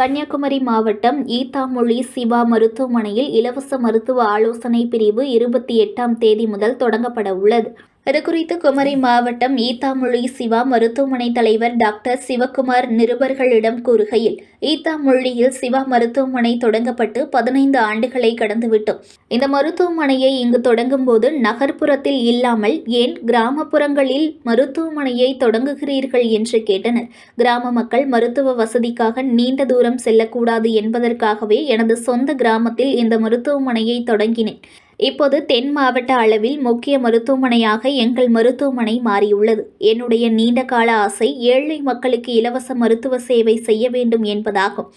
கன்னியாகுமரி மாவட்டம் ஈத்தாமொழி சிவா மருத்துவமனையில் இலவச மருத்துவ ஆலோசனை பிரிவு 28ஆம் தேதி முதல் தொடங்கப்பட உள்ளது. இதுகுறித்து குமரி மாவட்டம் ஈத்தாமொழி சிவா மருத்துவமனை தலைவர் டாக்டர் சிவக்குமார் நிருபர்களிடம் கூறுகையில், ஈத்தாமொழியில் சிவா மருத்துவமனை தொடங்கப்பட்டு 15 ஆண்டுகளை கடந்துவிட்டோம். இந்த மருத்துவமனையை இங்கு தொடங்கும் போது நகர்ப்புறத்தில் இல்லாமல் ஏன் கிராமப்புறங்களில் மருத்துவமனையை தொடங்குகிறீர்கள் என்று கேட்டனர். கிராம மக்கள் மருத்துவ வசதிக்காக நீண்ட தூரம் செல்லக்கூடாது என்பதற்காகவே எனது சொந்த கிராமத்தில் இந்த மருத்துவமனையை தொடங்கினேன். இப்போது தென் மாவட்ட அளவில் முக்கிய மருத்துவமனையாக எங்கள் மருத்துவமனை மாறியுள்ளது. என்னுடைய நீண்ட கால ஆசை ஏழை மக்களுக்கு இலவச மருத்துவ சேவை செய்ய வேண்டும் என்பதாகும்.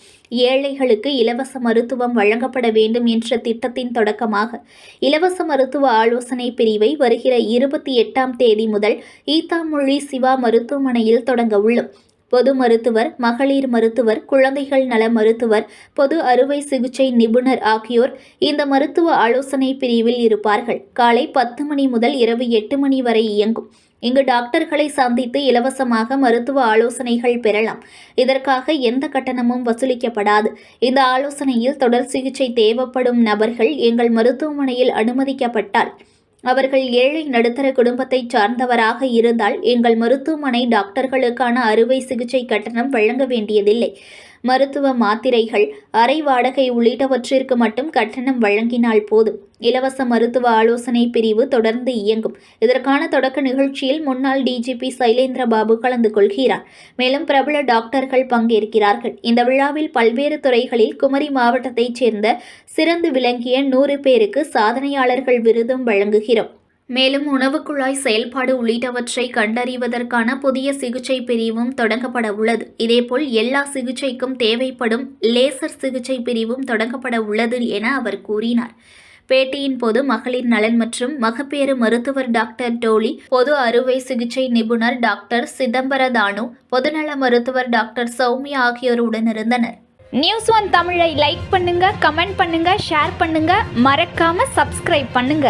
ஏழைகளுக்கு இலவச மருத்துவம் வழங்கப்பட வேண்டும் என்ற திட்டத்தின் தொடக்கமாக இலவச மருத்துவ ஆலோசனை பிரிவை வருகிற 28ஆம் தேதி முதல் ஈத்தாமொழி சிவா மருத்துவமனையில் தொடங்க உள்ளோம். பொது மருத்துவர், மகளிர் மருத்துவர், குழந்தைகள் நல மருத்துவர், பொது அறுவை சிகிச்சை நிபுணர் ஆகியோர் இந்த மருத்துவ ஆலோசனை பிரிவில் இருப்பார்கள். காலை 10 மணி முதல் இரவு 8 மணி வரை இயங்கும். இங்கு டாக்டர்களை சந்தித்து இலவசமாக மருத்துவ ஆலோசனைகள் பெறலாம். இதற்காக எந்த கட்டணமும் வசூலிக்கப்படாது. இந்த ஆலோசனையில் தொடர் சிகிச்சை தேவைப்படும் நபர்கள் எங்கள் மருத்துவமனையில் அனுமதிக்கப்பட்டால் அவர்கள் ஏழை நடுத்தர குடும்பத்தை சார்ந்தவராக இருந்தால் எங்கள் மருத்துவமனை டாக்டர்களுக்கான அறுவை சிகிச்சை கட்டணம் வழங்க வேண்டியதில்லை. மருத்துவ மாத்திரைகள், அறை வாடகை உள்ளிட்டவற்றிற்கு மட்டும் கட்டணம் வழங்கினால் போதும். இலவச மருத்துவ ஆலோசனை பிரிவு தொடர்ந்து இயங்கும். இதற்கான தொடக்க நிகழ்ச்சியில் முன்னாள் டிஜிபி சைலேந்திர பாபு கலந்து கொள்கிறார். மேலும் பிரபல டாக்டர்கள் பங்கேற்கிறார்கள். இந்த விழாவில் பல்வேறு துறைகளில் குமரி மாவட்டத்தைச் சேர்ந்த சிறந்து விளங்கிய 100 பேருக்கு சாதனையாளர்கள் விருதும் வழங்குகிறோம். மேலும் உணவு குழாய் செயல்பாடு உள்ளிட்டவற்றை கண்டறிவதற்கான புதிய சிகிச்சை பிரிவும் தொடங்கப்பட உள்ளது. இதேபோல் எல்லா சிகிச்சைக்கும் தேவைப்படும் லேசர் சிகிச்சை பிரிவும் தொடங்கப்பட உள்ளது என அவர் கூறினார். பேட்டியின் போது மகளிர் நலன் மற்றும் மகப்பேறு மருத்துவர் டாக்டர் டோலி, பொது அறுவை சிகிச்சை நிபுணர் டாக்டர் சிதம்பரதானு, பொதுநல மருத்துவர் டாக்டர் சௌமியா ஆகியோர் உடனிருந்தனர். நியூஸ் 1 தமிழை லைக் பண்ணுங்க, கமெண்ட் பண்ணுங்க, ஷேர் பண்ணுங்க, மறக்காம சப்ஸ்கிரைப் பண்ணுங்க.